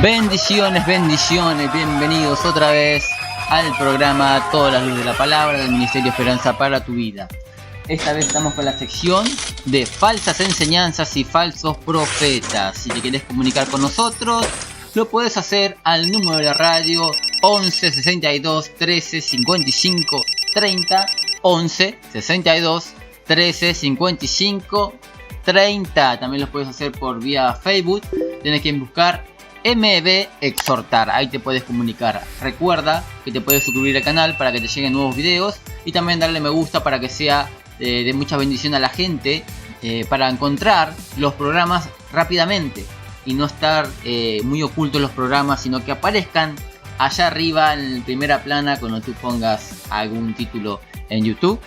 Bendiciones, bendiciones, bienvenidos otra vez al programa Todas las Luces de la Palabra del Ministerio Esperanza para tu Vida. Esta vez estamos con la sección de falsas enseñanzas y falsos profetas. Si te querés comunicar con nosotros, lo puedes hacer al número de radio 11 62 13 55 30, 11 62 13 55 30. También lo puedes hacer por vía Facebook. Tienes que buscar MB Exhortar, ahí te puedes comunicar. Recuerda que te puedes suscribir al canal para que te lleguen nuevos videos y también darle me gusta para que sea de mucha bendición a la gente, para encontrar los programas rápidamente y no estar muy ocultos los programas, sino que aparezcan allá arriba en primera plana cuando tú pongas algún título en YouTube,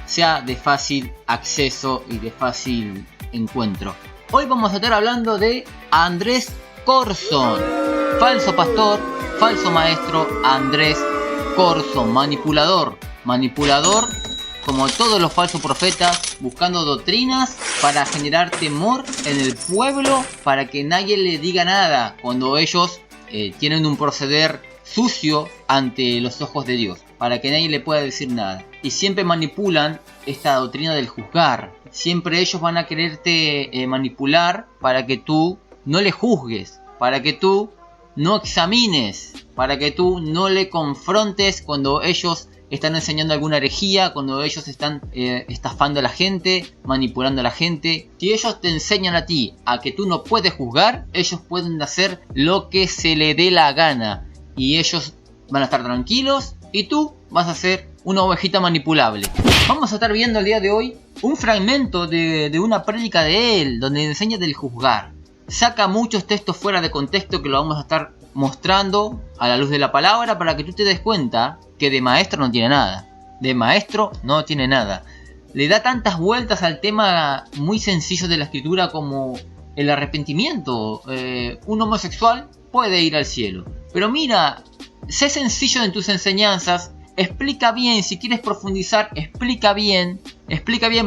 sea de fácil acceso y de fácil encuentro. Hoy vamos a estar hablando de Andrés Corzon, falso pastor, falso maestro Andrés Corzon, manipulador como todos los falsos profetas, buscando doctrinas para generar temor en el pueblo, para que nadie le diga nada cuando ellos tienen un proceder sucio ante los ojos de Dios, para que nadie le pueda decir nada. Y siempre manipulan esta doctrina del juzgar. Siempre ellos van a quererte manipular para que tú no le juzgues, para que tú no examines, para que tú no le confrontes cuando ellos están enseñando alguna herejía, cuando ellos están estafando a la gente, manipulando a la gente. Si ellos te enseñan a ti a que tú no puedes juzgar, ellos pueden hacer lo que se le dé la gana y ellos van a estar tranquilos y tú vas a ser una ovejita manipulable. Vamos a estar viendo el día de hoy un fragmento de una prédica de él donde enseña del juzgar. Saca muchos textos fuera de contexto que lo vamos a estar mostrando a la luz de la palabra para que tú te des cuenta que de maestro no tiene nada. De maestro no tiene nada. Le da tantas vueltas al tema muy sencillo de la escritura como el arrepentimiento. Un homosexual puede ir al cielo. Pero mira, sé sencillo en tus enseñanzas. Explica bien, si quieres profundizar, explica bien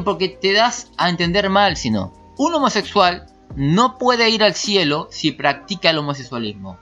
porque te das a entender mal. Si no, un homosexual no puede ir al cielo si practica el homosexualismo.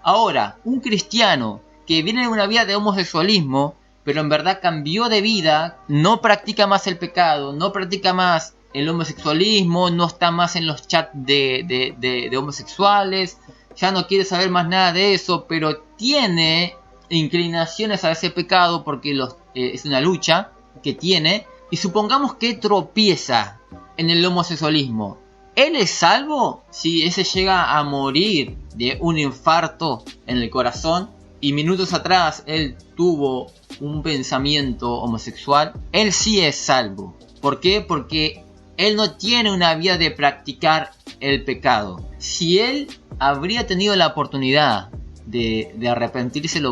Ahora, un cristiano que viene de una vida de homosexualismo, pero en verdad cambió de vida, no practica más el pecado, no practica más el homosexualismo, no está más en los chats de homosexuales, ya no quiere saber más nada de eso, pero tiene inclinaciones a ese pecado porque es una lucha que tiene, y supongamos que tropieza en el homosexualismo. ¿Él es salvo si ese llega a morir de un infarto en el corazón y minutos atrás él tuvo un pensamiento homosexual? Él sí es salvo. ¿Por qué? Porque él no tiene una vida de practicar el pecado. Si él habría tenido la oportunidad de arrepentirse, lo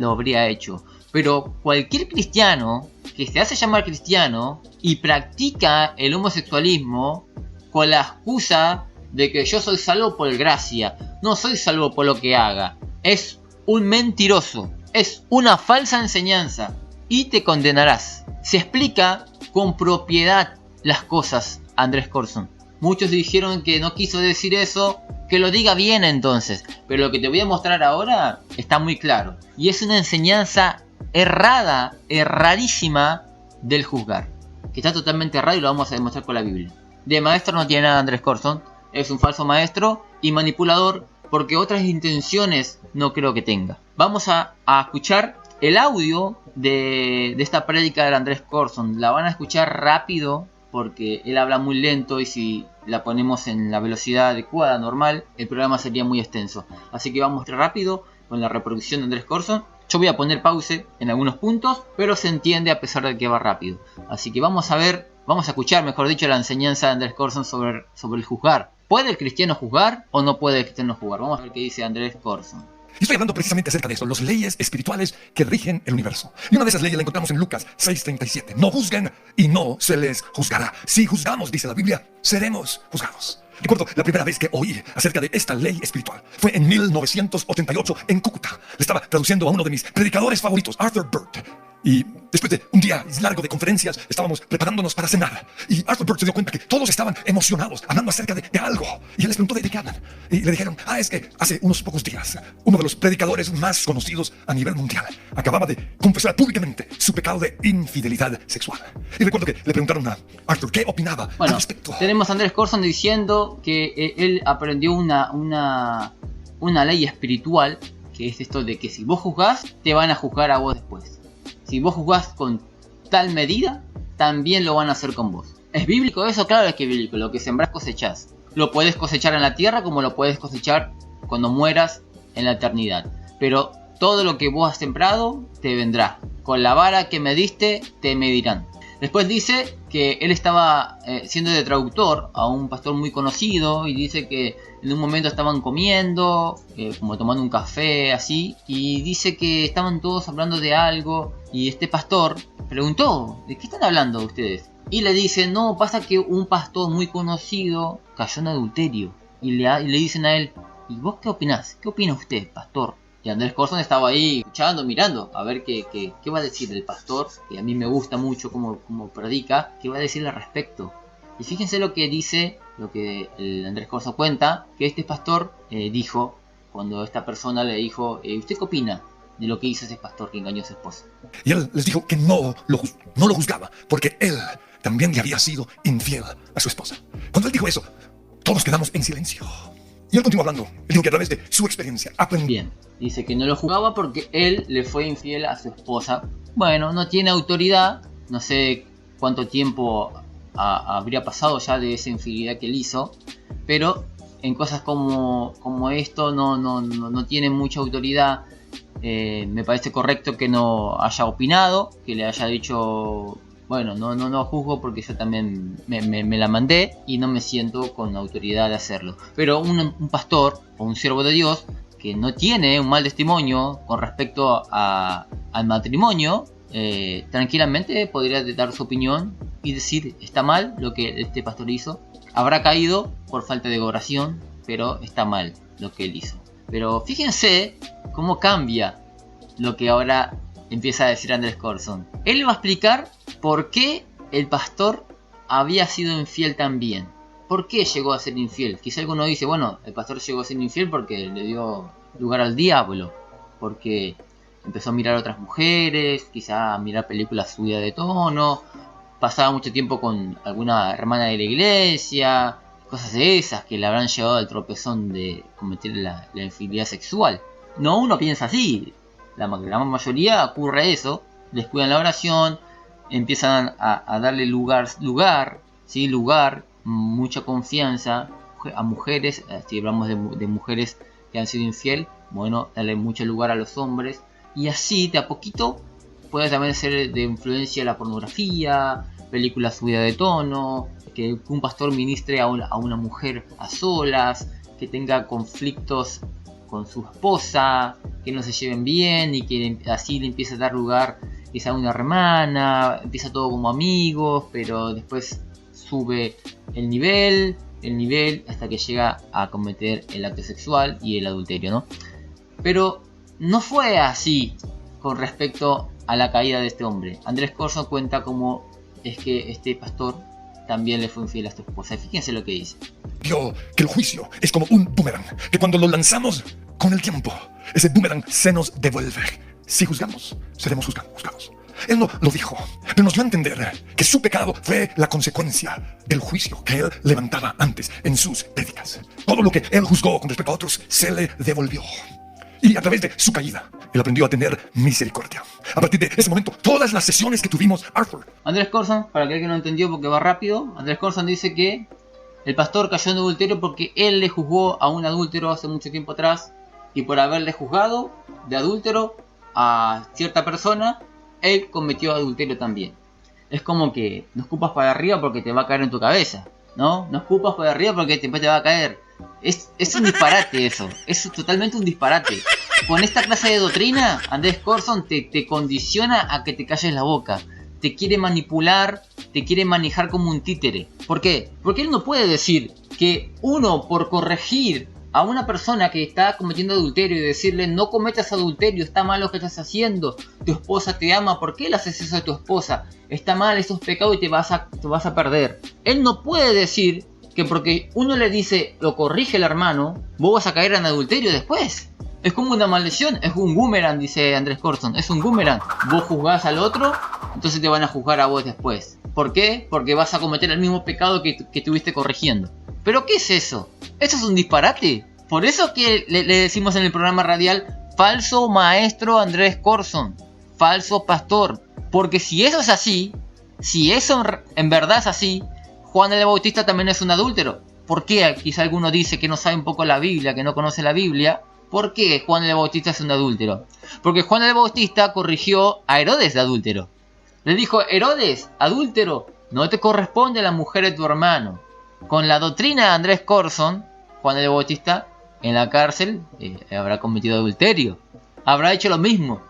habría hecho. Pero cualquier cristiano que se hace llamar cristiano y practica el homosexualismo con la excusa de que yo soy salvo por gracia, no soy salvo por lo que haga, es un mentiroso, es una falsa enseñanza y te condenarás. Se explica con propiedad las cosas Andrés Corzon. Muchos dijeron que no quiso decir eso, que lo diga bien entonces, pero lo que te voy a mostrar ahora está muy claro y es una enseñanza errada, erradísima del juzgar, que está totalmente errado y lo vamos a demostrar con la Biblia. De maestro no tiene nada Andrés Corzon, es un falso maestro y manipulador porque otras intenciones no creo que tenga. Vamos a escuchar el audio de esta prédica de Andrés Corzon. La van a escuchar rápido porque él habla muy lento y si la ponemos en la velocidad adecuada, normal, el programa sería muy extenso. Así que vamos rápido con la reproducción de Andrés Corzon. Yo voy a poner pause en algunos puntos, pero se entiende a pesar de que va rápido. Así que vamos a escuchar, mejor dicho, la enseñanza de Andrés Corzon sobre el juzgar. ¿Puede el cristiano juzgar o no puede el cristiano juzgar? Vamos a ver qué dice Andrés Corzon. Y estoy hablando precisamente acerca de eso, las leyes espirituales que rigen el universo. Y una de esas leyes la encontramos en Lucas 6:37. No juzguen y no se les juzgará. Si juzgamos, dice la Biblia, seremos juzgados. Recuerdo la primera vez que oí acerca de esta ley espiritual. Fue en 1988 en Cúcuta. Le estaba traduciendo a uno de mis predicadores favoritos, Arthur Burt. Y después de un día largo de conferencias, estábamos preparándonos para cenar. Y Arthur Burk se dio cuenta que todos estaban emocionados, hablando acerca de algo. Y él les preguntó de qué hablan. Y le dijeron, es que hace unos pocos días, uno de los predicadores más conocidos a nivel mundial acababa de confesar públicamente su pecado de infidelidad sexual. Y recuerdo que le preguntaron a Arthur qué opinaba al respecto. Tenemos a Andrés Corzon diciendo que él aprendió una ley espiritual, que es esto de que si vos juzgás, te van a juzgar a vos después. Si vos juzgás con tal medida, también lo van a hacer con vos. ¿Es bíblico eso? Claro que es bíblico. Lo que sembrás cosechás. Lo puedes cosechar en la tierra como lo puedes cosechar cuando mueras en la eternidad. Pero todo lo que vos has sembrado te vendrá. Con la vara que me diste, te medirán. Después dice que él estaba siendo de traductor a un pastor muy conocido y dice que en un momento estaban comiendo, como tomando un café así, y dice que estaban todos hablando de algo y este pastor preguntó, ¿de qué están hablando ustedes? Y le dice, no, pasa que un pastor muy conocido cayó en adulterio. Y le dicen a él, ¿y vos qué opinás? ¿Qué opina usted, pastor? Y Andrés Corzon estaba ahí escuchando, mirando, a ver qué va a decir el pastor, que a mí me gusta mucho como predica, qué va a decir al respecto. Y fíjense lo que dice, lo que el Andrés Corzon cuenta, que este pastor dijo, cuando esta persona le dijo, ¿usted qué opina de lo que hizo ese pastor que engañó a su esposa? Y él les dijo que no lo juzgaba, porque él también le había sido infiel a su esposa. Cuando él dijo eso, todos quedamos en silencio. Y él continuó hablando. Él dijo que a través de su experiencia aprendió. Bien, dice que no lo juzgaba porque él le fue infiel a su esposa. Bueno, no tiene autoridad. No sé cuánto tiempo habría pasado ya de esa infidelidad que él hizo. Pero en cosas como esto no tiene mucha autoridad. Me parece correcto que no haya opinado, que le haya dicho... Bueno, no juzgo porque yo también me la mandé y no me siento con autoridad de hacerlo. Pero un pastor o un siervo de Dios que no tiene un mal testimonio con respecto al matrimonio, tranquilamente podría dar su opinión y decir, está mal lo que este pastor hizo. Habrá caído por falta de oración, pero está mal lo que él hizo. Pero fíjense cómo cambia lo que ahora empieza a decir Andrés Corzon. Él va a explicar por qué el pastor había sido infiel también. ¿Por qué llegó a ser infiel? Quizá alguno dice, bueno, el pastor llegó a ser infiel porque le dio lugar al diablo. Porque empezó a mirar a otras mujeres, quizá a mirar películas subidas de tono. Pasaba mucho tiempo con alguna hermana de la iglesia. Cosas de esas que le habrán llevado al tropezón de cometer la infidelidad sexual. No, uno piensa así. La mayoría ocurre eso, descuidan la oración, empiezan a darle lugar, mucha confianza a mujeres. Si hablamos de mujeres que han sido infiel, bueno, darle mucho lugar a los hombres, y así de a poquito puede también ser de influencia la pornografía, películas subidas de tono, que un pastor ministre a una mujer a solas, que tenga conflictos con su esposa, que no se lleven bien y que así le empieza a dar lugar quizá a una hermana, empieza todo como amigos, pero después sube el nivel hasta que llega a cometer el acto sexual y el adulterio, ¿no? Pero no fue así con respecto a la caída de este hombre. Andrés Corzon cuenta cómo es que este pastor también le fue infiel a su esposa. Fíjense lo que dice. Vio que el juicio es como un boomerang, que cuando lo lanzamos con el tiempo, ese boomerang se nos devuelve. Si juzgamos, seremos juzgados. Él no lo dijo, pero nos dio a entender que su pecado fue la consecuencia del juicio que él levantaba antes en sus prédicas. Todo lo que él juzgó con respecto a otros se le devolvió. Y a través de su caída, él aprendió a tener misericordia. A partir de ese momento, todas las sesiones que tuvimos, Arthur. Andrés Corzon, para aquel que no entendió porque va rápido, Andrés Corzon dice que el pastor cayó en adulterio porque él le juzgó a un adúltero hace mucho tiempo atrás, y por haberle juzgado de adúltero a cierta persona, él cometió adulterio también. Es como que no escupas para arriba porque te va a caer en tu cabeza, ¿no? No escupas para arriba porque después te va a caer. Es un disparate eso, es totalmente un disparate. Con esta clase de doctrina, Andrés Corzon te condiciona a que te calles la boca. Te quiere manipular, te quiere manejar como un títere. ¿Por qué? Porque él no puede decir que uno por corregir a una persona que está cometiendo adulterio y decirle no cometas adulterio, está mal lo que estás haciendo, tu esposa te ama, ¿por qué le haces eso a tu esposa? Está mal, eso es pecado y te vas a perder. Él no puede decir que porque uno le dice, lo corrige el hermano, vos vas a caer en adulterio después. Es como una maldición, es un boomerang, dice Andrés Corzon, es un boomerang. Vos juzgás al otro, entonces te van a juzgar a vos después. ¿Por qué? Porque vas a cometer el mismo pecado que estuviste corrigiendo. ¿Pero qué es eso? ¿Eso es un disparate? Por eso que le decimos en el programa radial, falso maestro Andrés Corzon, falso pastor. Porque si eso es así, si eso en verdad es así, Juan el Bautista también es un adúltero. ¿Por qué? Quizá alguno dice que no sabe un poco la Biblia, que no conoce la Biblia. ¿Por qué Juan el Bautista es un adúltero? Porque Juan el Bautista corrigió a Herodes de adúltero. Le dijo, Herodes, adúltero, no te corresponde la mujer de tu hermano. Con la doctrina de Andrés Corzon, Juan el Bautista en la cárcel habrá cometido adulterio. Habrá hecho lo mismo.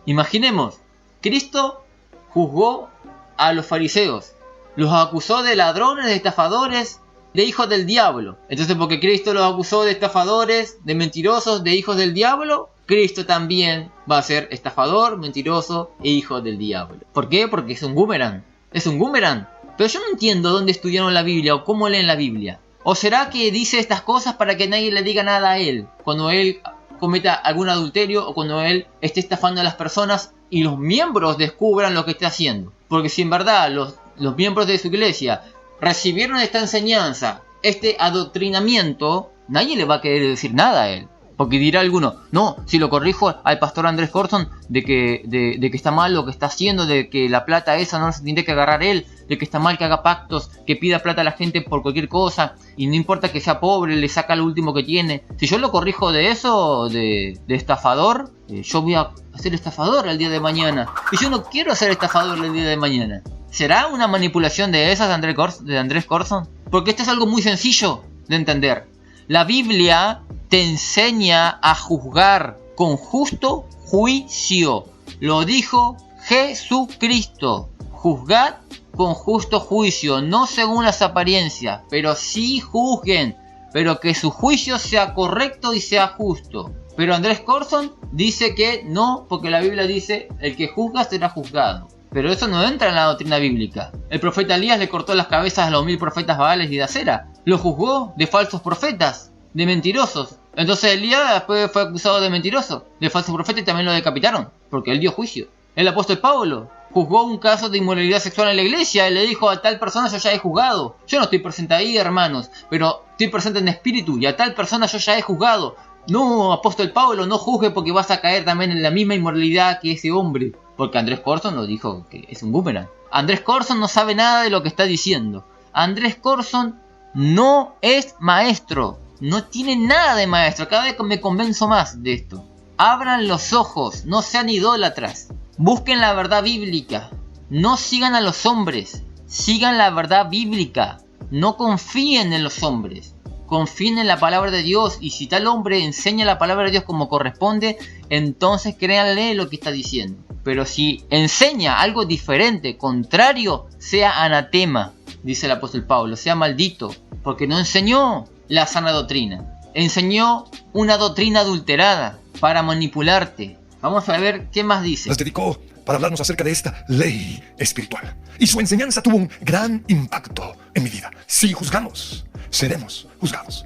Imaginemos, Cristo juzgó a los fariseos. Los acusó de ladrones, de estafadores, de hijos del diablo. Entonces, porque Cristo los acusó de estafadores, de mentirosos, de hijos del diablo, Cristo también va a ser estafador, mentiroso e hijo del diablo. ¿Por qué? Porque es un boomerang. Es un boomerang. Pero yo no entiendo dónde estudiaron la Biblia o cómo leen la Biblia. ¿O será que dice estas cosas para que nadie le diga nada a él cuando él cometa algún adulterio o cuando él esté estafando a las personas y los miembros descubran lo que está haciendo? Porque si en verdad los miembros de su iglesia recibieron esta enseñanza, este adoctrinamiento, nadie le va a querer decir nada a él. Porque dirá alguno, no, si lo corrijo al pastor Andrés Corzon de que está mal lo que está haciendo, de que la plata esa no se tiene que agarrar él, de que está mal que haga pactos, que pida plata a la gente por cualquier cosa, y no importa que sea pobre, le saca lo último que tiene. Si yo lo corrijo de eso, de estafador, yo voy a ser estafador el día de mañana. Y yo no quiero ser estafador el día de mañana. ¿Será una manipulación de esas de Andrés Corzon? Porque esto es algo muy sencillo de entender. La Biblia te enseña a juzgar con justo juicio. Lo dijo Jesucristo. Juzgad con justo juicio, no según las apariencias, pero sí juzguen, pero que su juicio sea correcto y sea justo. Pero Andrés Corzon dice que no, porque la Biblia dice, el que juzga será juzgado. Pero eso no entra en la doctrina bíblica. El profeta Elías le cortó las cabezas a los 1000 profetas Baales y de Acera. Lo juzgó de falsos profetas, de mentirosos. Entonces Elías después fue acusado de mentiroso, de falso profeta, y también lo decapitaron, porque él dio juicio. El apóstol Pablo juzgó un caso de inmoralidad sexual en la iglesia y le dijo, a tal persona yo ya he juzgado. Yo no estoy presente ahí, hermanos, pero estoy presente en espíritu, y a tal persona yo ya he juzgado. No, apóstol Pablo, no juzgue porque vas a caer también en la misma inmoralidad que ese hombre. Porque Andrés Corzon lo dijo que es un boomerang. Andrés Corzon no sabe nada de lo que está diciendo. Andrés Corzon no es maestro. No tiene nada de maestro. Cada vez me convenzo más de esto. Abran los ojos. No sean idólatras. Busquen la verdad bíblica. No sigan a los hombres. Sigan la verdad bíblica. No confíen en los hombres. Confíen en la palabra de Dios. Y si tal hombre enseña la palabra de Dios como corresponde, entonces créanle lo que está diciendo. Pero si enseña algo diferente, contrario, sea anatema, dice el apóstol Pablo, sea maldito, porque no enseñó la sana doctrina. Enseñó una doctrina adulterada para manipularte. Vamos a ver qué más dice. Las dedicó para hablarnos acerca de esta ley espiritual. Y su enseñanza tuvo un gran impacto en mi vida. Si juzgamos, seremos juzgados.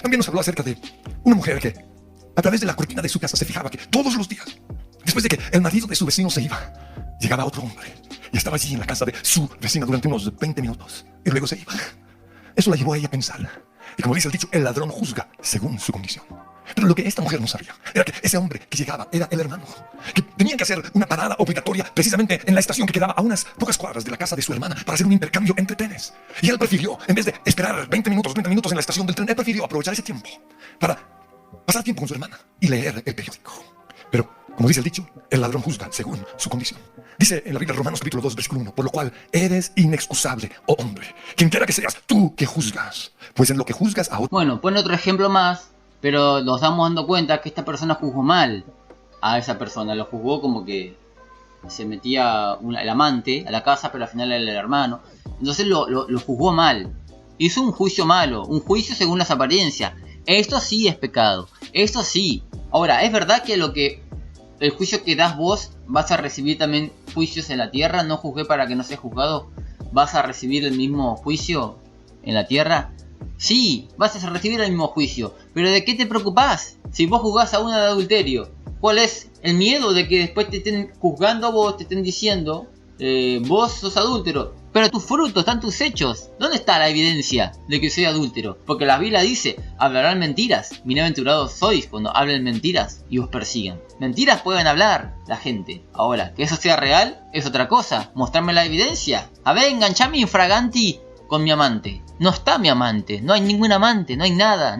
También nos habló acerca de una mujer que a través de la cortina de su casa se fijaba que todos los días, después de que el marido de su vecino se iba, llegaba otro hombre y estaba allí en la casa de su vecina durante unos 20 minutos y luego se iba. Eso la llevó a ella a pensar. Y como dice el dicho, el ladrón juzga según su condición. Pero lo que esta mujer no sabía era que ese hombre que llegaba era el hermano, que tenían que hacer una parada obligatoria precisamente en la estación que quedaba a unas pocas cuadras de la casa de su hermana para hacer un intercambio entre trenes. Y él prefirió, en vez de esperar 20 minutos en la estación del tren, él prefirió aprovechar ese tiempo para pasar tiempo con su hermana y leer el periódico. Pero, como dice el dicho, el ladrón juzga según su condición. Dice en la Biblia, Romanos capítulo 2, versículo 1, por lo cual eres inexcusable, oh hombre, quien quiera que seas, tú que juzgas, pues en lo que juzgas a otro. Bueno, pone otro ejemplo más, pero nos damos dando cuenta que esta persona juzgó mal a esa persona. Lo juzgó como que se metía el amante a la casa, pero al final era el hermano. Entonces lo juzgó mal. Hizo un juicio malo, un juicio según las apariencias. Esto sí es pecado, esto sí. Ahora, ¿es verdad que el juicio que das vos vas a recibir también juicios en la tierra? No juzgué para que no seas juzgado. ¿Vas a recibir el mismo juicio en la tierra? Sí, vas a recibir el mismo juicio. ¿Pero de qué te preocupás? Si vos juzgás a una de adulterio, ¿cuál es el miedo de que después te estén juzgando a vos, te estén diciendo, vos sos adúltero? Pero tus frutos están tus hechos. ¿Dónde está la evidencia de que soy adúltero? Porque la Biblia dice, hablarán mentiras. Bienaventurados sois cuando hablen mentiras y os persigan. Mentiras pueden hablar la gente. Ahora, que eso sea real es otra cosa. Mostrarme la evidencia. A ver, enganchame infraganti con mi amante. No está mi amante, no hay ningún amante, no hay nada.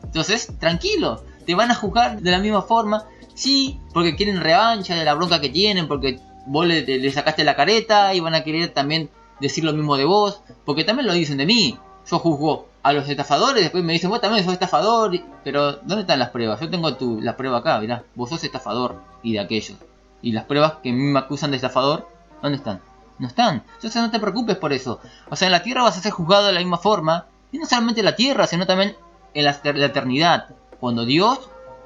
Entonces, tranquilo, te van a juzgar de la misma forma. Sí, porque quieren revancha de la bronca que tienen, porque vos le sacaste la careta y van a querer también decir lo mismo de vos, porque también lo dicen de mí. Yo juzgo a los estafadores, después me dicen, vos también sos estafador, pero ¿dónde están las pruebas? Yo tengo la prueba acá, mirá, vos sos estafador y de aquellos. Y las pruebas que a mí me acusan de estafador, ¿dónde están? No están. Entonces no te preocupes por eso. O sea, en la tierra vas a ser juzgado de la misma forma, y no solamente en la tierra, sino también en la eternidad, cuando Dios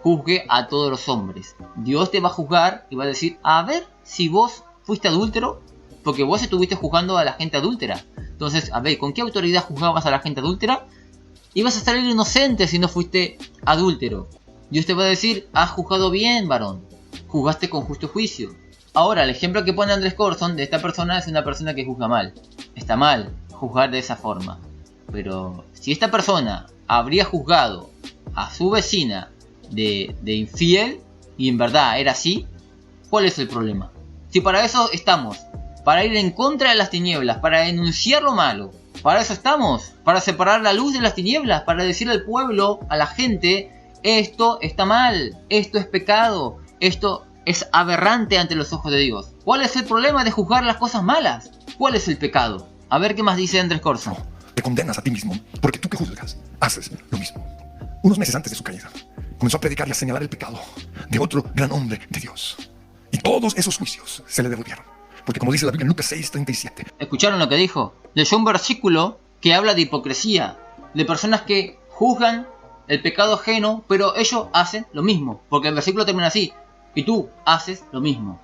juzgue a todos los hombres. Dios te va a juzgar y va a decir, a ver si vos fuiste adúltero, porque vos estuviste juzgando a la gente adúltera. Entonces, a ver, ¿con qué autoridad juzgabas a la gente adúltera? Y vas a salir inocente si no fuiste adúltero. Dios te va a decir, has juzgado bien, varón. Juzgaste con justo juicio. Ahora, el ejemplo que pone Andrés Corson de esta persona es una persona que juzga mal. Está mal juzgar de esa forma. Pero si esta persona habría juzgado a su vecina de infiel, y en verdad era así, ¿cuál es el problema? Si para eso estamos, para ir en contra de las tinieblas, para denunciar lo malo, para eso estamos, para separar la luz de las tinieblas, para decirle al pueblo, a la gente, esto está mal, esto es pecado, esto es aberrante ante los ojos de Dios. ¿Cuál es el problema de juzgar las cosas malas? ¿Cuál es el pecado? A ver qué más dice Andrés Corson. No, te condenas a ti mismo, porque tú que juzgas, haces lo mismo. Unos meses antes de su caída, comenzó a predicar y a señalar el pecado de otro gran hombre de Dios. Y todos esos juicios se le devolvieron. Porque como dice la Biblia en Lucas 6:37. ¿Escucharon lo que dijo? Leyó un versículo que habla de hipocresía. De personas que juzgan el pecado ajeno, pero ellos hacen lo mismo. Porque el versículo termina así. Y tú haces lo mismo.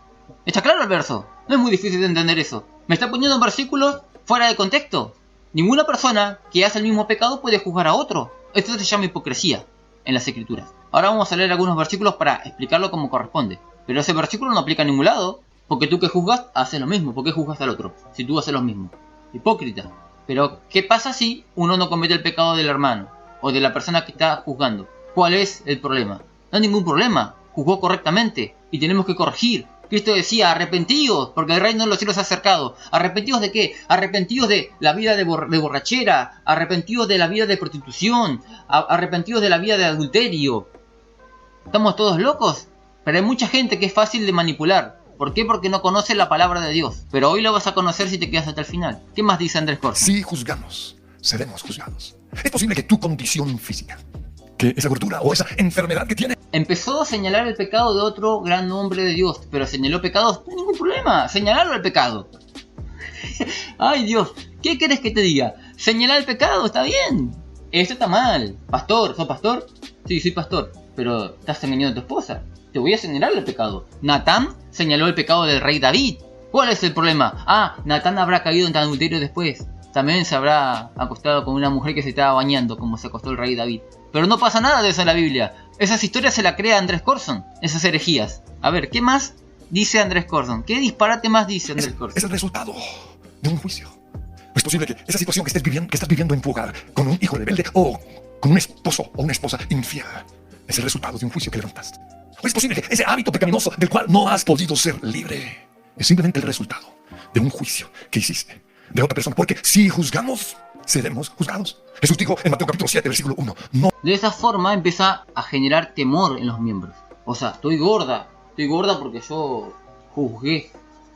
¿Está claro el verso? No es muy difícil de entender eso. Me está poniendo versículos fuera de contexto. Ninguna persona que hace el mismo pecado puede juzgar a otro. Esto se llama hipocresía en las escrituras. Ahora vamos a leer algunos versículos para explicarlo como corresponde. Pero ese versículo no aplica a ningún lado. Porque tú que juzgas, haces lo mismo. ¿Por qué juzgas al otro? Si tú haces lo mismo. Hipócrita. Pero, ¿qué pasa si uno no comete el pecado del hermano? O de la persona que está juzgando. ¿Cuál es el problema? No hay ningún problema. Juzgó correctamente. Y tenemos que corregir. Cristo decía, arrepentidos, porque el reino de los cielos se ha acercado. ¿Arrepentidos de qué? Arrepentidos de la vida de borrachera. Arrepentidos de la vida de prostitución. Arrepentidos de la vida de adulterio. ¿Estamos todos locos? Pero hay mucha gente que es fácil de manipular. ¿Por qué? Porque no conoce la palabra de Dios. Pero hoy lo vas a conocer si te quedas hasta el final. ¿Qué más dice Andrés Corson? Si juzgamos, seremos juzgados. Es posible que tu condición física, que esa gordura o esa enfermedad que tienes, empezó a señalar el pecado de otro gran hombre de Dios. Pero señaló pecados, no hay ningún problema. Señalarlo el pecado. Ay Dios, ¿qué querés que te diga? Señalar el pecado, está bien. Esto está mal. Pastor, ¿sos pastor? Sí, soy pastor. Pero estás engañando a tu esposa. Te voy a señalar el pecado. Natán señaló el pecado del rey David. ¿Cuál es el problema? Ah, Natán habrá caído en adulterio después. También se habrá acostado con una mujer que se estaba bañando, como se acostó el rey David. Pero no pasa nada de eso en la Biblia. Esas historias se las crea Andrés Corson. Esas herejías. A ver, ¿qué más dice Andrés Corson? ¿Qué disparate más dice Andrés Corson? Es el resultado de un juicio. No es posible que esa situación que estás viviendo en tu hogar, con un hijo rebelde o con un esposo o una esposa infiel, es el resultado de un juicio que levantaste. ¿O es posible que ese hábito pecaminoso del cual no has podido ser libre es simplemente el resultado de un juicio que hiciste de otra persona? Porque si juzgamos, seremos juzgados. Jesús dijo en Mateo capítulo 7, versículo 1, no. De esa forma empieza a generar temor en los miembros. O sea, estoy gorda porque yo juzgué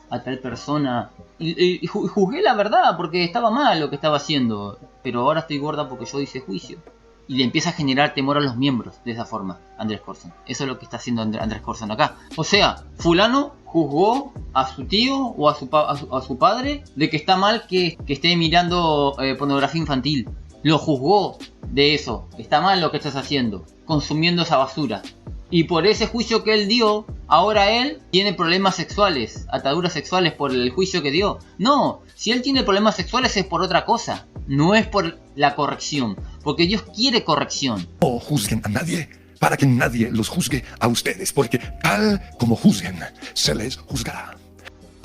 a tal persona. Y juzgué la verdad porque estaba mal lo que estaba haciendo. Pero ahora estoy gorda porque yo hice juicio. Y le empieza a generar temor a los miembros de esa forma, Andrés Corson. Eso es lo que está haciendo Andrés Corson acá. O sea, fulano juzgó a su tío o a su padre de que está mal que esté mirando pornografía infantil. lo juzgó de eso. Está mal lo que estás haciendo, consumiendo esa basura. Y por ese juicio que él dio, ahora él tiene problemas sexuales, ataduras sexuales por el juicio que dio. No, si él tiene problemas sexuales es por otra cosa, no es por la corrección, porque Dios quiere corrección. No juzguen a nadie, para que nadie los juzgue a ustedes, porque tal como juzguen, se les juzgará.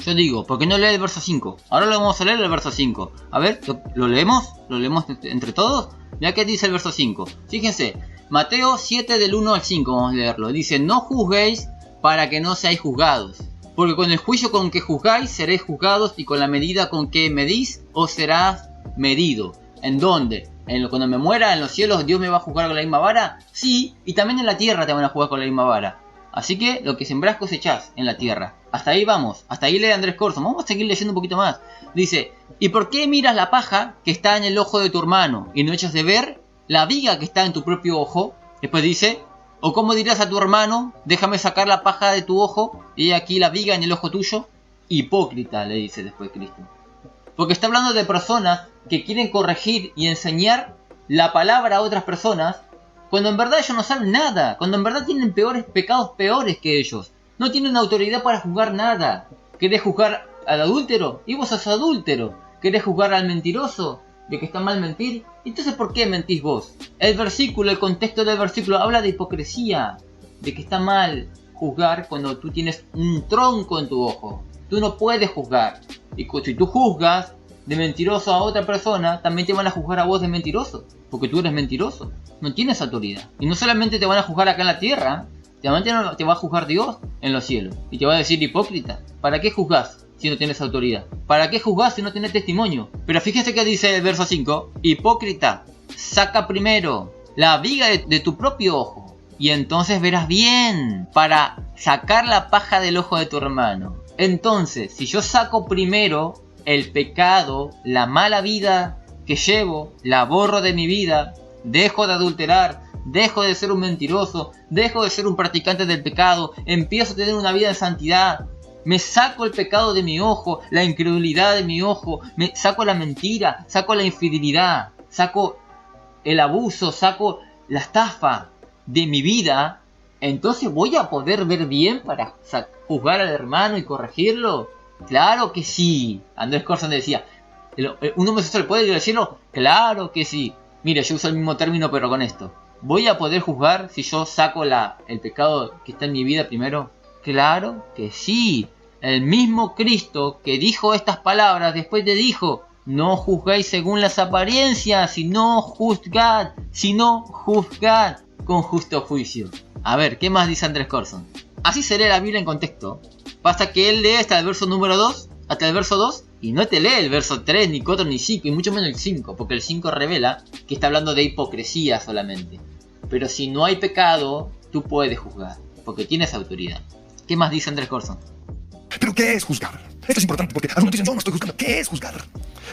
Yo digo, ¿por qué no lee el verso 5? Ahora lo vamos a leer el verso 5. A ver, ¿lo leemos? ¿Lo leemos entre todos? Ya que dice el verso 5. Fíjense, Mateo 7 del 1 al 5, vamos a leerlo. Dice, no juzguéis para que no seáis juzgados. Porque con el juicio con que juzgáis seréis juzgados, y con la medida con que medís os serás medido. ¿En dónde? Cuando me muera en los cielos, ¿Dios me va a juzgar con la misma vara? Sí, y también en la tierra te van a juzgar con la misma vara. Así que lo que sembrás cosechás en la tierra. Hasta ahí vamos, hasta ahí lee Andrés Corson. Vamos a seguir leyendo un poquito más. Dice, ¿y por qué miras la paja que está en el ojo de tu hermano y no echas de ver la viga que está en tu propio ojo? Después dice, ¿o cómo dirás a tu hermano, déjame sacar la paja de tu ojo y aquí la viga en el ojo tuyo? Hipócrita, le dice después Cristo. Porque está hablando de personas que quieren corregir y enseñar la palabra a otras personas, cuando en verdad ellos no saben nada, cuando en verdad tienen pecados peores que ellos. No tienen autoridad para juzgar nada. ¿Querés juzgar al adúltero? Y vos sos adúltero. ¿Querés juzgar al mentiroso? ¿De que está mal mentir? Entonces, ¿por qué mentís vos? El versículo, el contexto del versículo habla de hipocresía, de que está mal juzgar cuando tú tienes un tronco en tu ojo. Tú no puedes juzgar. Y si tú juzgas de mentiroso a otra persona, también te van a juzgar a vos de mentiroso, porque tú eres mentiroso. No tienes autoridad. Y no solamente te van a juzgar acá en la tierra, también te va a juzgar Dios en los cielos. Y te va a decir, hipócrita, ¿para qué juzgás si no tienes autoridad? ¿Para qué juzgás si no tienes testimonio? Pero fíjese que dice el verso 5, hipócrita, saca primero la viga de tu propio ojo, y entonces verás bien para sacar la paja del ojo de tu hermano. Entonces, si yo saco primero el pecado, la mala vida que llevo, la borro de mi vida, dejo de adulterar, dejo de ser un mentiroso, dejo de ser un practicante del pecado, empiezo a tener una vida de santidad, me saco el pecado de mi ojo, la incredulidad de mi ojo, me saco la mentira, saco la infidelidad, saco el abuso, saco la estafa de mi vida, entonces voy a poder ver bien para juzgar al hermano y corregirlo. Claro que sí. Andrés Corson decía, ¿un homosexual puede decirlo? Claro que sí. Mire, yo uso el mismo término pero con esto. ¿Voy a poder juzgar si yo saco el pecado que está en mi vida primero? Claro que sí. El mismo Cristo que dijo estas palabras después te dijo, no juzgáis según las apariencias, sino juzgad con justo juicio. A ver, ¿qué más dice Andrés Corson? Así se lee la Biblia en contexto. Basta que él lee hasta el verso número 2, hasta el verso 2, y no te lee el verso 3, ni 4, ni 5, y mucho menos el 5, porque el 5 revela que está hablando de hipocresía solamente. Pero si no hay pecado, tú puedes juzgar, porque tienes autoridad. ¿Qué más dice Andrés Corson? ¿Pero qué es juzgar? Esto es importante porque algunos dicen, yo no estoy juzgando. ¿Qué es juzgar?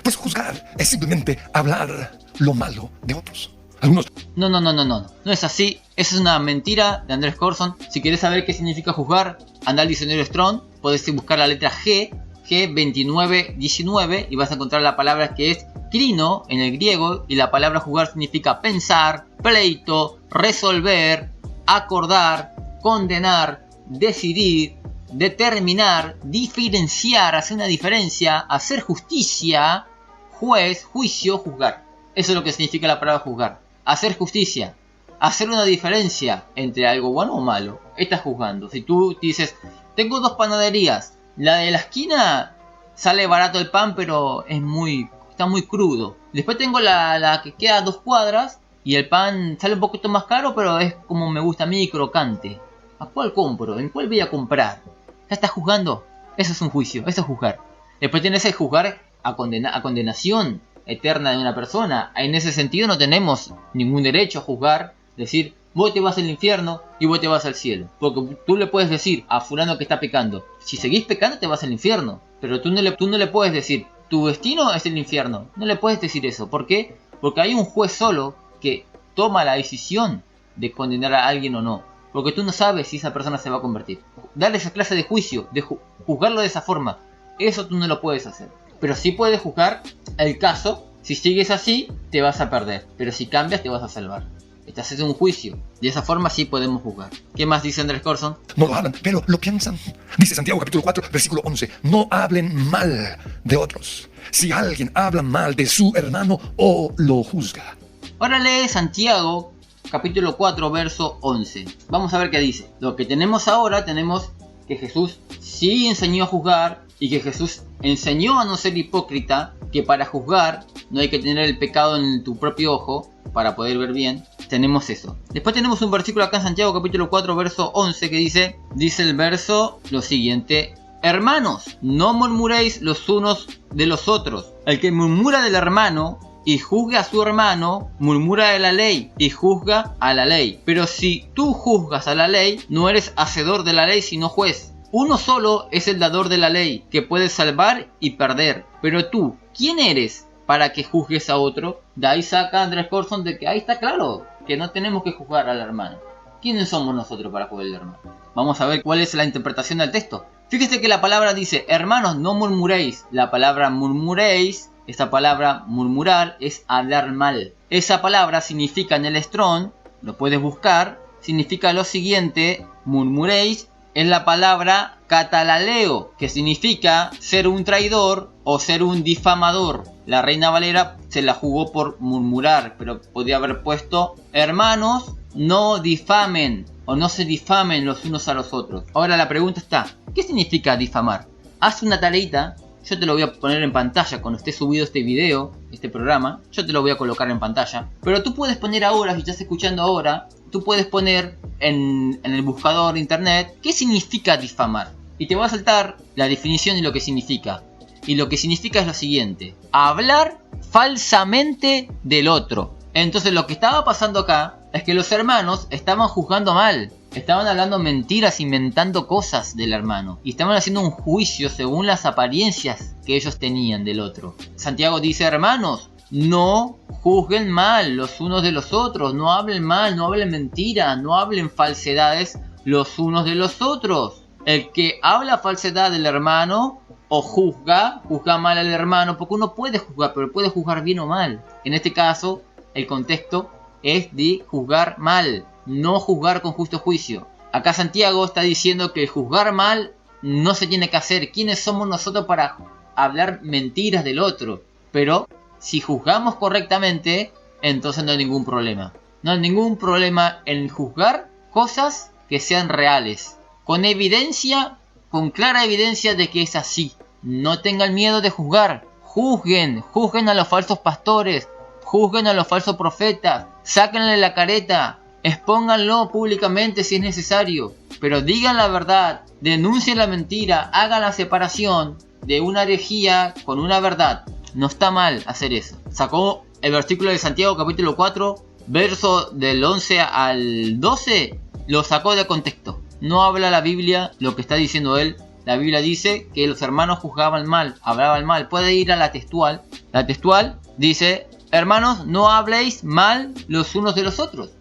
Pues juzgar es simplemente hablar lo malo de otros. Algunos... No es así. Esa es una mentira de Andrés Corson. Si quieres saber qué significa juzgar, anda al diccionario Strong. Podés buscar la letra G 2919, y vas a encontrar la palabra que es crino en el griego. Y la palabra juzgar significa pensar, pleito, resolver, acordar, condenar, decidir, determinar, diferenciar, hacer una diferencia, hacer justicia, juez, juicio, juzgar. Eso es lo que significa la palabra juzgar. Hacer justicia, hacer una diferencia entre algo bueno o malo. Estás juzgando. Si tú dices, tengo dos panaderías, la de la esquina sale barato el pan, pero está muy crudo. Después tengo la que queda a 2 cuadras y el pan sale un poquito más caro, pero es como me gusta a mí, crocante. ¿A cuál compro? ¿En cuál voy a comprar? ¿Ya estás juzgando? Eso es un juicio, eso es juzgar. Después tienes que juzgar a condenación eterna de una persona. En ese sentido no tenemos ningún derecho a juzgar, decir, vos te vas al infierno y vos te vas al cielo. Porque tú le puedes decir a fulano que está pecando, si seguís pecando te vas al infierno. Pero tú no le puedes decir, tu destino es el infierno. No le puedes decir eso. ¿Por qué? Porque hay un juez solo que toma la decisión de condenar a alguien o no. Porque tú no sabes si esa persona se va a convertir. Darle esa clase de juicio, de juzgarlo de esa forma, eso tú no lo puedes hacer. Pero sí puedes juzgar el caso Si sigues así, te vas a perder, pero si cambias, te vas a salvar. Estás en un juicio. De esa forma sí podemos juzgar. ¿Qué más dice Andrés Corzon? No lo hablan, pero lo piensan. Dice Santiago capítulo 4, versículo 11. No hablen mal de otros. Si alguien habla mal de su hermano o lo juzga. Ahora lee Santiago capítulo 4, verso 11. Vamos a ver qué dice. Lo que tenemos ahora, tenemos que Jesús sí enseñó a juzgar y que Jesús enseñó a no ser hipócrita, que para juzgar no hay que tener el pecado en tu propio ojo para poder ver bien. Tenemos eso. Después tenemos un versículo acá en Santiago capítulo 4 verso 11 que dice el verso lo siguiente: hermanos, no murmuréis los unos de los otros. El que murmura del hermano y juzga a su hermano, murmura de la ley y juzga a la ley. Pero si tú juzgas a la ley, no eres hacedor de la ley sino juez. Uno solo es el dador de la ley, que puede salvar y perder. Pero tú, ¿quién eres para que juzgues a otro? De ahí saca Andrés Corzon de que ahí está claro que no tenemos que juzgar al hermano. ¿Quiénes somos nosotros para juzgar al hermano? Vamos a ver cuál es la interpretación del texto. Fíjese que la palabra dice, hermanos, no murmuréis. La palabra murmuréis, esta palabra murmurar, es hablar mal. Esa palabra significa en el Strong, lo puedes buscar, significa lo siguiente: murmuréis es la palabra catalaleo, que significa ser un traidor o ser un difamador. La Reina Valera se la jugó por murmurar, pero podría haber puesto hermanos, no difamen o no se difamen los unos a los otros. Ahora la pregunta está, ¿qué significa difamar? Haz una tareita, yo te lo voy a poner en pantalla cuando esté subido este video, este programa, yo te lo voy a colocar en pantalla. Pero tú puedes poner ahora, si estás escuchando ahora, tú puedes poner en el buscador de internet qué significa difamar. Y te va a saltar la definición y lo que significa. Y lo que significa es lo siguiente: hablar falsamente del otro. Entonces lo que estaba pasando acá es que los hermanos estaban juzgando mal. Estaban hablando mentiras, inventando cosas del hermano. Y estaban haciendo un juicio según las apariencias que ellos tenían del otro. Santiago dice, hermanos, no juzguen mal los unos de los otros. No hablen mal, no hablen mentiras, no hablen falsedades los unos de los otros. El que habla falsedad del hermano o juzga mal al hermano, porque uno puede juzgar, pero puede juzgar bien o mal. En este caso, el contexto es de juzgar mal, no juzgar con justo juicio. Acá Santiago está diciendo que juzgar mal no se tiene que hacer. ¿Quiénes somos nosotros para hablar mentiras del otro? Pero si juzgamos correctamente, entonces no hay ningún problema. No hay ningún problema en juzgar cosas que sean reales, con evidencia, con clara evidencia de que es así. No tengan miedo de juzgar. Juzguen a los falsos pastores, juzguen a los falsos profetas, sáquenle la careta, expónganlo públicamente si es necesario, pero digan la verdad, denuncien la mentira, hagan la separación de una herejía con una verdad. No está mal hacer eso. Sacó el versículo de Santiago capítulo 4, verso del 11 al 12, lo sacó de contexto. No habla la Biblia lo que está diciendo él. La Biblia dice que los hermanos juzgaban mal, hablaban mal. Puede ir a la textual. La textual dice, hermanos, no habléis mal los unos de los otros.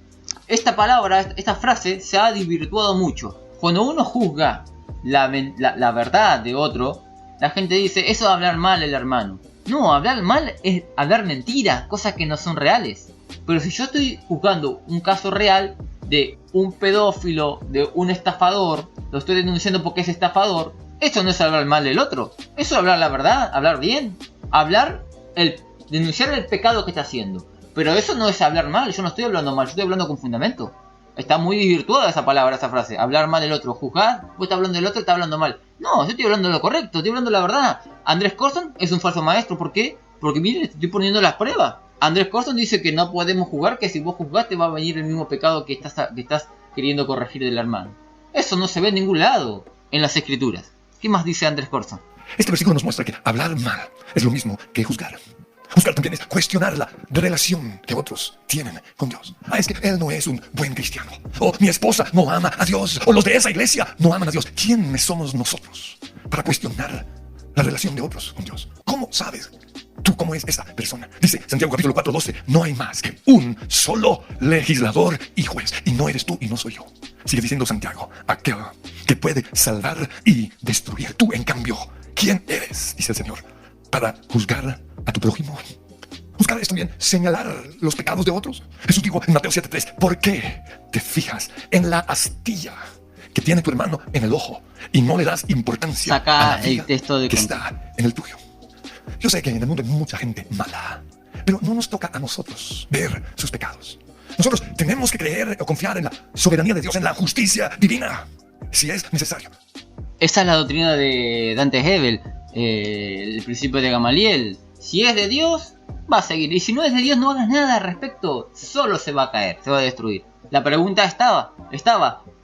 Esta palabra, esta frase se ha desvirtuado mucho. Cuando uno juzga la verdad de otro, la gente dice, eso de hablar mal el hermano. No, hablar mal es hablar mentiras, cosas que no son reales. Pero si yo estoy juzgando un caso real de un pedófilo, de un estafador, lo estoy denunciando porque es estafador, eso no es hablar mal del otro. Eso es hablar la verdad, hablar bien, denunciar el pecado que está haciendo. Pero eso no es hablar mal, yo no estoy hablando mal, yo estoy hablando con fundamento. Está muy desvirtuada esa palabra, esa frase, hablar mal del otro, juzgar, vos estás hablando del otro, estás hablando mal. No, yo estoy hablando de lo correcto, estoy hablando de la verdad. Andrés Corzon es un falso maestro, ¿por qué? Porque miren, estoy poniendo las pruebas. Andrés Corzon dice que no podemos juzgar, que si vos juzgaste va a venir el mismo pecado que estás queriendo corregir del hermano. Eso no se ve en ningún lado en las escrituras. ¿Qué más dice Andrés Corzon? Este versículo nos muestra que hablar mal es lo mismo que juzgar. Juzgar también es cuestionar la relación que otros tienen con Dios. Es que él no es un buen cristiano. O mi esposa no ama a Dios. O los de esa iglesia no aman a Dios. ¿Quiénes somos nosotros para cuestionar la relación de otros con Dios? ¿Cómo sabes tú cómo es esa persona? Dice Santiago capítulo 4, 12, no hay más que un solo legislador y juez. Y no eres tú y no soy yo. Sigue diciendo Santiago, aquel que puede salvar y destruir. Tú, en cambio, ¿quién eres? Dice el Señor, para juzgar a tu prójimo. Juzgar es también señalar los pecados de otros. Jesús dijo en Mateo 7:3, ¿por qué te fijas en la astilla que tiene tu hermano en el ojo y no le das importancia Saca a la viga el texto de que está en el tuyo? Yo sé que en el mundo hay mucha gente mala, pero no nos toca a nosotros ver sus pecados. Nosotros tenemos que creer o confiar en la soberanía de Dios, en la justicia divina, si es necesario. Esa es la doctrina de Dante Hebel, el principio de Gamaliel. Si es de Dios, va a seguir. Y si no es de Dios, no hagas nada al respecto. Solo se va a caer, se va a destruir. La pregunta estaba.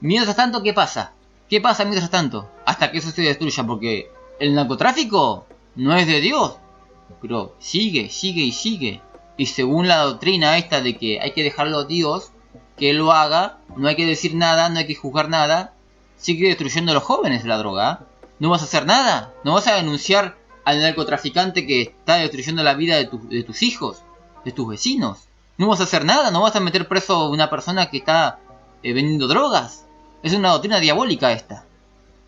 Mientras tanto, ¿qué pasa? ¿Qué pasa mientras tanto? Hasta que eso se destruya, porque el narcotráfico no es de Dios. Pero sigue. Y según la doctrina esta de que hay que dejarlo a Dios, que Él lo haga, no hay que decir nada, no hay que juzgar nada, sigue destruyendo a los jóvenes la droga. No vas a hacer nada. No vas a denunciar al narcotraficante que está destruyendo la vida de tus hijos, de tus vecinos. No vas a hacer nada. No vas a meter preso a una persona que está vendiendo drogas. Es una doctrina diabólica esta.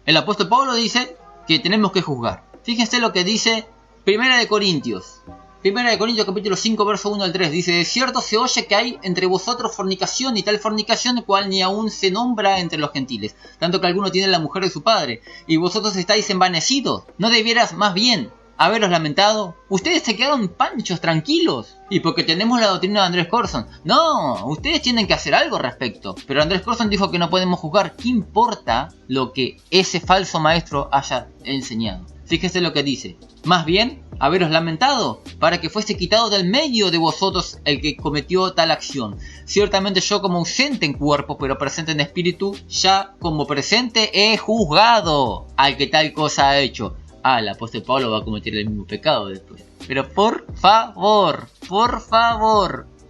El apóstol Pablo dice que tenemos que juzgar. Fíjense lo que dice Primera de Corintios capítulo 5 verso 1 al 3. Dice: de cierto se oye que hay entre vosotros fornicación, y tal fornicación cual ni aún se nombra entre los gentiles, tanto que alguno tiene la mujer de su padre, y vosotros estáis envanecidos. ¿No debieras más bien haberos lamentado? Ustedes se quedaron panchos, tranquilos. Y porque tenemos la doctrina de Andrés Corzon. No, ustedes tienen que hacer algo al respecto. Pero Andrés Corzon dijo que no podemos juzgar. ¿Qué importa lo que ese falso maestro haya enseñado? Fíjese lo que dice: más bien, haberos lamentado, para que fuese quitado del medio de vosotros el que cometió tal acción. Ciertamente yo, como ausente en cuerpo, pero presente en espíritu, ya como presente he juzgado al que tal cosa ha hecho. El apóstol Pablo va a cometer el mismo pecado después. Pero por favor,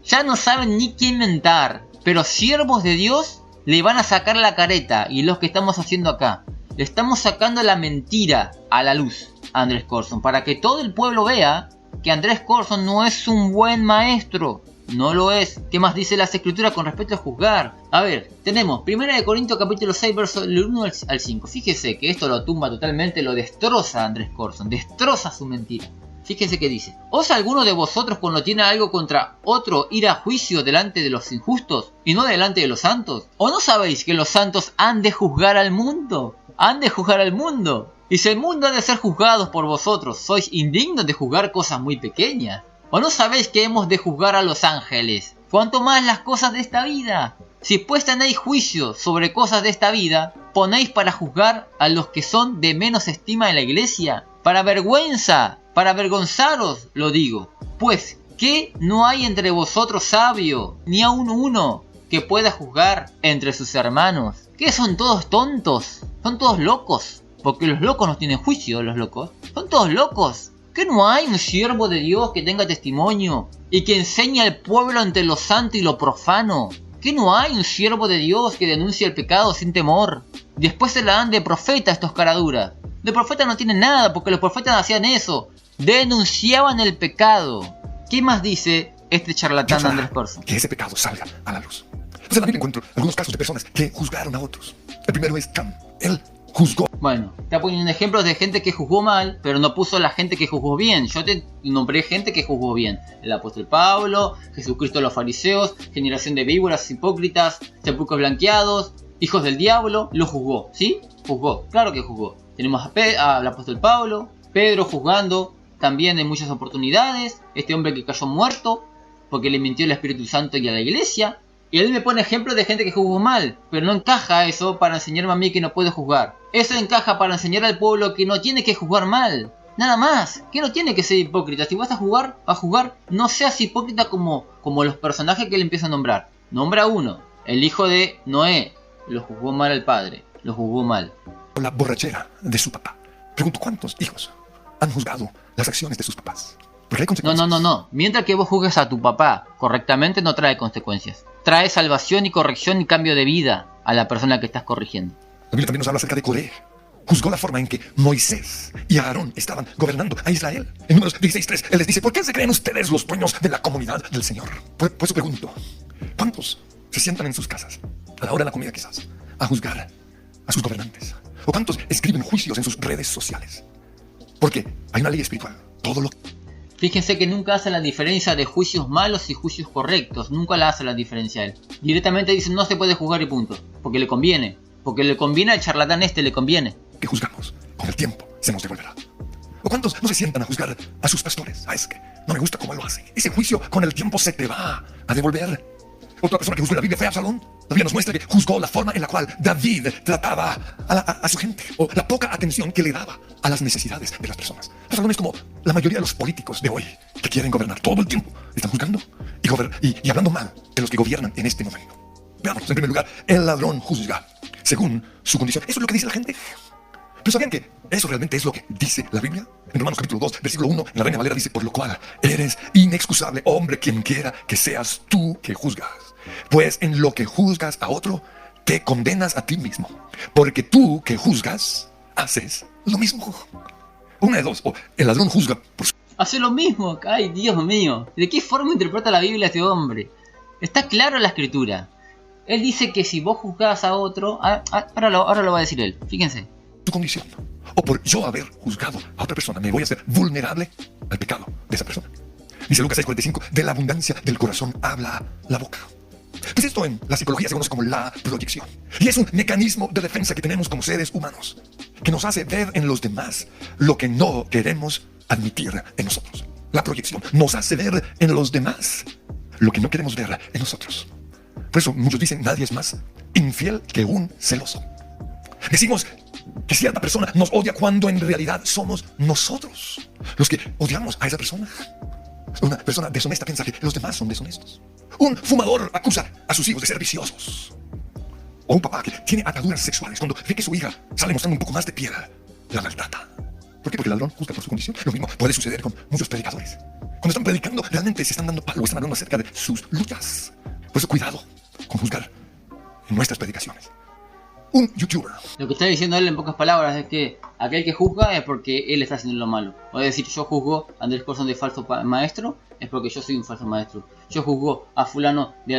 ya no saben ni qué inventar. Pero siervos de Dios le van a sacar la careta, y los que estamos haciendo acá, le estamos sacando la mentira a la luz a Andrés Corzon, para que todo el pueblo vea que Andrés Corzon no es un buen maestro. No lo es. ¿Qué más dice las escrituras con respecto a juzgar? A ver, tenemos 1 Corintios capítulo 6 verso 1 al 5. Fíjese que esto lo tumba totalmente, lo destroza a Andrés Corzon, destroza su mentira. Fíjese que dice: ¿osa alguno de vosotros, cuando tiene algo contra otro, ir a juicio delante de los injustos y no delante de los santos? ¿O no sabéis que los santos han de juzgar al mundo? Han de juzgar al mundo. Y si el mundo ha de ser juzgado por vosotros, sois indignos de juzgar cosas muy pequeñas. ¿O no sabéis que hemos de juzgar a los ángeles? Cuanto más las cosas de esta vida. Si pues tenéis juicio sobre cosas de esta vida, ponéis para juzgar a los que son de menos estima en la iglesia. Para vergüenza, para avergonzaros, lo digo. Pues, ¿qué no hay entre vosotros sabio, ni aun uno, que pueda juzgar entre sus hermanos? ¿Qué son todos tontos? ¿Son todos locos? Porque los locos no tienen juicio, los locos. Son todos locos. ¿Que no hay un siervo de Dios que tenga testimonio y que enseñe al pueblo entre lo santo y lo profano? ¿Que no hay un siervo de Dios que denuncie el pecado sin temor? Después se la dan de profeta a estos caraduras. De profeta no tienen nada, porque los profetas hacían eso. Denunciaban el pecado. ¿Qué más dice este charlatán Andrés Corzon? Que ese pecado salga a la luz. Pues en la Biblia encuentro algunos casos de personas que juzgaron a otros. El primero es Cam. Él juzgó. Bueno, está poniendo ejemplos de gente que juzgó mal, pero no puso la gente que juzgó bien. Yo te nombré gente que juzgó bien: el apóstol Pablo, Jesucristo, los fariseos, generación de víboras, hipócritas, sepulcros blanqueados, hijos del diablo. Lo juzgó, ¿sí? Juzgó, claro que juzgó. Tenemos al apóstol Pablo, Pedro juzgando también en muchas oportunidades. Este hombre que cayó muerto porque le mintió el Espíritu Santo y a la iglesia. Y él me pone ejemplos de gente que juzgó mal, pero no encaja eso para enseñarme a mí que no puedo juzgar. Eso encaja para enseñar al pueblo que no tiene que juzgar mal. Nada más, que no tiene que ser hipócrita. Si vas a jugar, no seas hipócrita como los personajes que él empieza a nombrar. Nombra uno: el hijo de Noé. Lo juzgó mal al padre, lo juzgó mal. La borrachera de su papá. Pregunto, ¿cuántos hijos han juzgado las acciones de sus papás? Porque hay consecuencias. No. Mientras que vos juzgues a tu papá correctamente, no trae consecuencias. Trae salvación y corrección y cambio de vida a la persona que estás corrigiendo. La Biblia también nos habla acerca de Coré. Juzgó la forma en que Moisés y Aarón estaban gobernando a Israel. En Números 16:3, él les dice: ¿por qué se creen ustedes los dueños de la comunidad del Señor? Por eso pregunto, ¿cuántos se sientan en sus casas, a la hora de la comida quizás, a juzgar a sus gobernantes? ¿O cuántos escriben juicios en sus redes sociales? Porque hay una ley espiritual. Todo lo Fíjense que nunca hace la diferencia de juicios malos y juicios correctos. Nunca la hace la diferencia él. Directamente dice no se puede juzgar y punto. Porque le conviene. Porque le conviene al charlatán le conviene. Que juzgamos, con el tiempo se nos devolverá. ¿O cuántos no se sientan a juzgar a sus pastores? Es que no me gusta cómo él lo hace. Ese juicio con el tiempo se te va a devolver. Otra persona que juzgó la Biblia fue Absalón. La Biblia nos muestra que juzgó la forma en la cual David trataba a su gente, o la poca atención que le daba a las necesidades de las personas. Absalón es como la mayoría de los políticos de hoy que quieren gobernar todo el tiempo. Están juzgando y hablando mal de los que gobiernan en este momento. Veamos, en primer lugar, el ladrón juzga según su condición. ¿Eso es lo que dice la gente? ¿Pero sabían que eso realmente es lo que dice la Biblia? En Romanos capítulo 2, versículo 1, en la Reina Valera dice: por lo cual eres inexcusable, hombre, quien quiera que seas tú que juzgas. Pues en lo que juzgas a otro, te condenas a ti mismo. Porque tú que juzgas, haces lo mismo. Una de dos, o el ladrón juzga por su... Hace lo mismo. Ay, Dios mío. ¿De qué forma interpreta la Biblia este hombre? Está claro en la escritura. Él dice que si vos juzgás a otro... Ahora lo va a decir él. Fíjense. Tu condición, o por yo haber juzgado a otra persona, me voy a hacer vulnerable al pecado de esa persona. Dice Lucas 6:45, de la abundancia del corazón habla la boca. Pues esto en la psicología se conoce como la proyección. Y es un mecanismo de defensa que tenemos como seres humanos, que nos hace ver en los demás lo que no queremos admitir en nosotros. La proyección nos hace ver en los demás lo que no queremos ver en nosotros. Por eso muchos dicen, nadie es más infiel que un celoso. Decimos que cierta persona nos odia cuando en realidad somos nosotros los que odiamos a esa persona. Una persona deshonesta piensa que los demás son deshonestos. Un fumador acusa a sus hijos de ser viciosos. O un papá que tiene ataduras sexuales, cuando ve que su hija sale mostrando un poco más de piel, la maltrata. ¿Por qué? Porque el ladrón juzga por su condición. Lo mismo puede suceder con muchos predicadores. Cuando están predicando, realmente se están dando palo, están hablando acerca de sus luchas. Por eso cuidado con juzgar en nuestras predicaciones. Un youtuber. Lo que está diciendo él en pocas palabras es que aquel que juzga es porque él está haciendo lo malo. O es decir, yo juzgo a Andrés Corzón de falso maestro, es porque yo soy un falso maestro. Yo juzgo a fulano de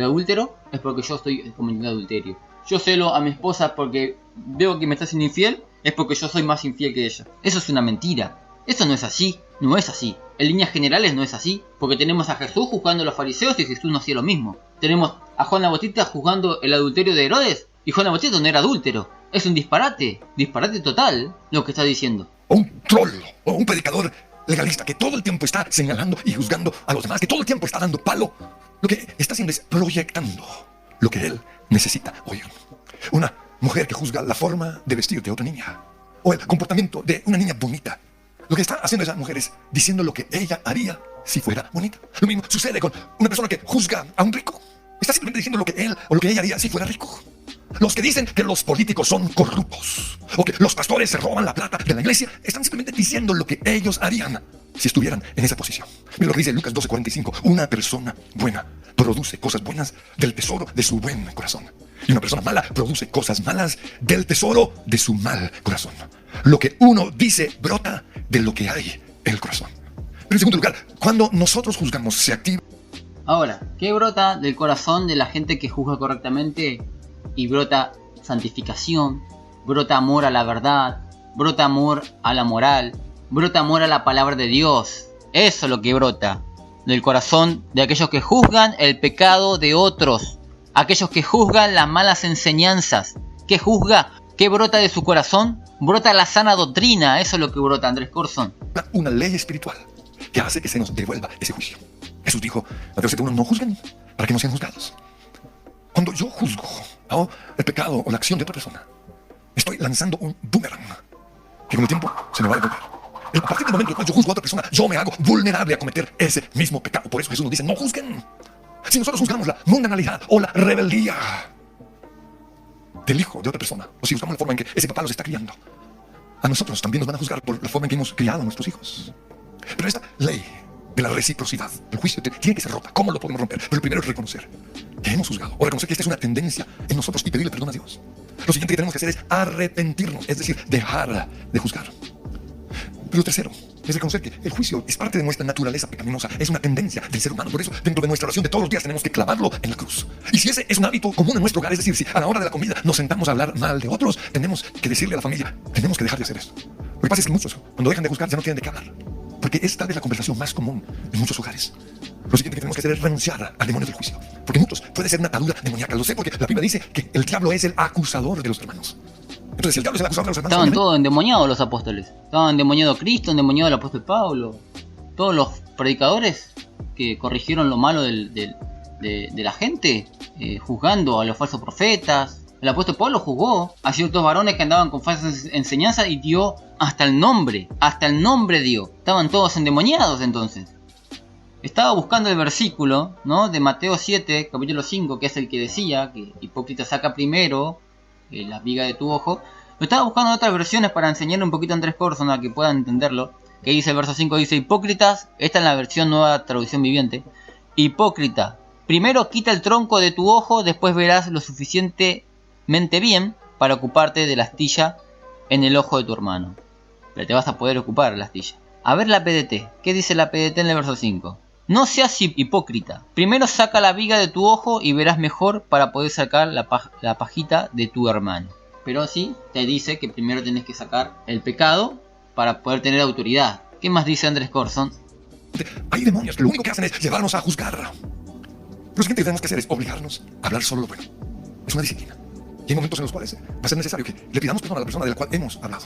adúltero, es porque yo estoy cometiendo adulterio. Yo celo a mi esposa porque veo que me está siendo infiel, es porque yo soy más infiel que ella. Eso es una mentira. Eso no es así. No es así. En líneas generales no es así. Porque tenemos a Jesús juzgando a los fariseos y Jesús no hacía lo mismo. Tenemos a Juan la Bautista juzgando el adulterio de Herodes y Juan la Bautista no era adúltero. Es un disparate. Disparate total lo que está diciendo. O un troll, o un predicador legalista que todo el tiempo está señalando y juzgando a los demás, que todo el tiempo está dando palo. Lo que está haciendo es proyectando lo que él necesita oír. Una mujer que juzga la forma de vestir de otra niña, o el comportamiento de una niña bonita. Lo que está haciendo esa mujer es diciendo lo que ella haría si fuera bonita. Lo mismo sucede con una persona que juzga a un rico. Está simplemente diciendo lo que él o lo que ella haría si fuera rico. Los que dicen que los políticos son corruptos o que los pastores se roban la plata de la iglesia están simplemente diciendo lo que ellos harían si estuvieran en esa posición. Mira lo que dice Lucas 12:45. Una persona buena produce cosas buenas del tesoro de su buen corazón. Y una persona mala produce cosas malas del tesoro de su mal corazón. Lo que uno dice brota de lo que hay en el corazón. Pero en segundo lugar, cuando nosotros juzgamos se activa. Ahora, ¿qué brota del corazón de la gente que juzga correctamente? Y brota santificación, brota amor a la verdad, brota amor a la moral, brota amor a la palabra de Dios. Eso es lo que brota del corazón de aquellos que juzgan el pecado de otros, aquellos que juzgan las malas enseñanzas. ¿Qué juzga? ¿Qué brota de su corazón? Brota la sana doctrina. Eso es lo que brota, Andrés Corzón. Una ley espiritual que hace que se nos devuelva ese juicio. Jesús dijo, Mateo 7:1, no juzguen para que no sean juzgados. Cuando yo juzgo el pecado o la acción de otra persona, estoy lanzando un boomerang que con el tiempo se me va a devolver. A partir del momento en que yo juzgo a otra persona, yo me hago vulnerable a cometer ese mismo pecado. Por eso Jesús nos dice, no juzguen. Si nosotros juzgamos la mundanalidad o la rebeldía del hijo de otra persona, o si juzgamos la forma en que ese papá los está criando, a nosotros también nos van a juzgar por la forma en que hemos criado a nuestros hijos. Pero esta ley de la reciprocidad, el juicio tiene que ser rota. ¿Cómo lo podemos romper? Pero lo primero es reconocer que hemos juzgado, o reconocer que esta es una tendencia en nosotros y pedirle perdón a Dios. Lo siguiente que tenemos que hacer es arrepentirnos, es decir, dejar de juzgar. Pero lo tercero es reconocer que el juicio es parte de nuestra naturaleza pecaminosa, es una tendencia del ser humano. Por eso, dentro de nuestra oración de todos los días tenemos que clavarlo en la cruz. Y si ese es un hábito común en nuestro hogar, es decir, si a la hora de la comida nos sentamos a hablar mal de otros, tenemos que decirle a la familia, tenemos que dejar de hacer esto. Lo que pasa es que muchos, cuando dejan de juzgar, ya no tienen de qué hablar. porque es tal vez la conversación más común en muchos hogares. Lo siguiente que tenemos que hacer es renunciar al demonio del juicio, porque muchos puede ser una atadura demoníaca. Lo sé porque la Biblia dice que el diablo es el acusador de los hermanos. Entonces, si el diablo es el acusador de los hermanos, Estaban todos endemoniados los apóstoles. Estaban endemoniado Cristo, endemoniado el apóstol Pablo. Todos los predicadores que corrigieron lo malo de la gente, juzgando a los falsos profetas. El apóstol Pablo juzgó a ciertos varones que andaban con falsas enseñanzas y dio hasta el nombre dio. Estaban todos endemoniados entonces. Estaba buscando el versículo, ¿no?, de Mateo 7, capítulo 5, que es el que decía que hipócrita saca primero la viga de tu ojo. Lo estaba buscando en otras versiones para enseñarle un poquito a Andrés Corson a que puedan entenderlo. Que dice el verso 5, dice: hipócritas, esta es la versión nueva traducción viviente. Hipócrita, primero quita el tronco de tu ojo, después verás lo suficientemente bien para ocuparte de la astilla en el ojo de tu hermano. Pero te vas a poder ocupar de la astilla. A ver la PDT, ¿qué dice la PDT en el verso 5? No seas hipócrita. Primero saca la viga de tu ojo y verás mejor para poder sacar la pajita de tu hermano. Pero sí, te dice que primero tenés que sacar el pecado para poder tener autoridad. ¿Qué más dice Andrés Corson? Hay demonios que lo único que hacen es llevarnos a juzgar. Lo siguiente que tenemos que hacer es obligarnos a hablar solo lo bueno. Es una disciplina. Y hay momentos en los cuales va a ser necesario que le pidamos perdón a la persona de la cual hemos hablado.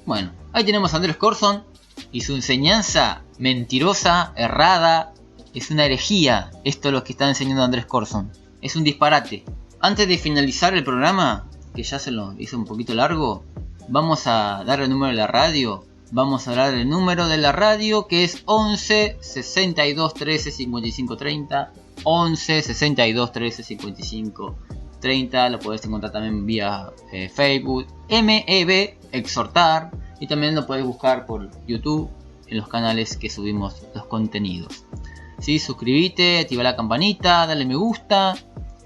Bueno, ahí tenemos a Andrés Corson y su enseñanza mentirosa, errada. Es una herejía esto es lo que está enseñando Andrés Corson. Es un disparate. Antes de finalizar el programa, que ya se lo hice un poquito largo, vamos a dar el número de la radio. Vamos a dar el número de la radio, que es 11 62 13 55 30. 11 62 13 55 30. Lo podés encontrar también vía Facebook. MEB Exhortar. Y también lo podés buscar por YouTube en los canales que subimos los contenidos. ¿Sí? Suscríbete, activa la campanita, dale me gusta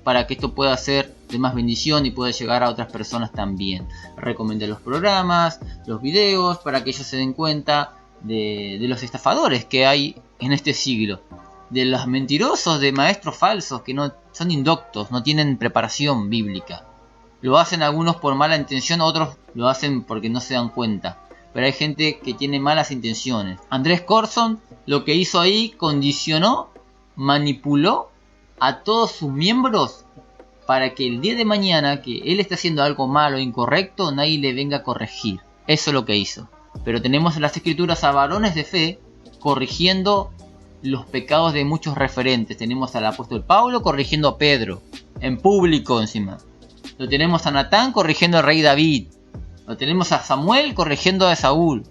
para que esto pueda ser de más bendición y pueda llegar a otras personas también. Recomendé los programas, los videos, para que ellos se den cuenta de los estafadores que hay en este siglo. De los mentirosos, de maestros falsos que no son indoctos, no tienen preparación bíblica. Lo hacen algunos por mala intención, otros lo hacen porque no se dan cuenta. Pero hay gente que tiene malas intenciones. Andrés Corson lo que hizo ahí, condicionó, manipuló a todos sus miembros para que el día de mañana que él esté haciendo algo malo o incorrecto, nadie le venga a corregir. Eso es lo que hizo. Pero tenemos en las escrituras a varones de fe corrigiendo los pecados de muchos referentes. Tenemos al apóstol Pablo corrigiendo a Pedro, en público encima. Lo tenemos a Natán corrigiendo al rey David. Lo tenemos a Samuel corrigiendo a Saúl.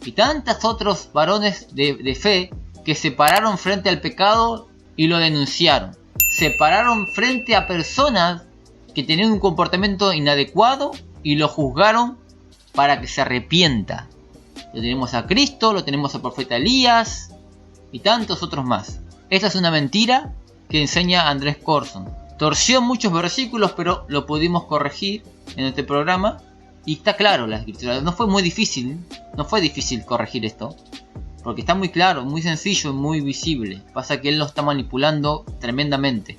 Y tantos otros varones de fe que se pararon frente al pecado y lo denunciaron. Se pararon frente a personas que tenían un comportamiento inadecuado y lo juzgaron para que se arrepienta. Lo tenemos a Cristo, lo tenemos al profeta Elías y tantos otros más. Esta es una mentira que enseña Andrés Corson. Torció muchos versículos, pero lo pudimos corregir en este programa. Y está claro la escritura. No fue muy difícil. No fue difícil corregir esto. Porque está muy claro, muy sencillo y muy visible. Pasa que él lo está manipulando tremendamente.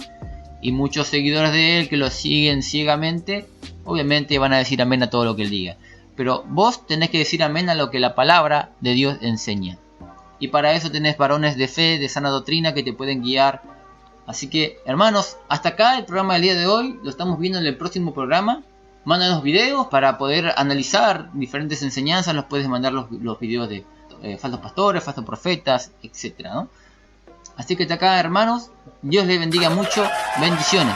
Y muchos seguidores de él que lo siguen ciegamente, obviamente van a decir amén a todo lo que él diga. Pero vos tenés que decir amén a lo que la palabra de Dios enseña. Y para eso tenés varones de fe, de sana doctrina que te pueden guiar. Así que, hermanos, hasta acá el programa del día de hoy. Lo estamos viendo en el próximo programa. Mándanos videos para poder analizar diferentes enseñanzas. Los puedes mandar los videos de falsos pastores, falsos profetas, etc., ¿no? Así que hasta acá, hermanos. Dios les bendiga mucho. Bendiciones.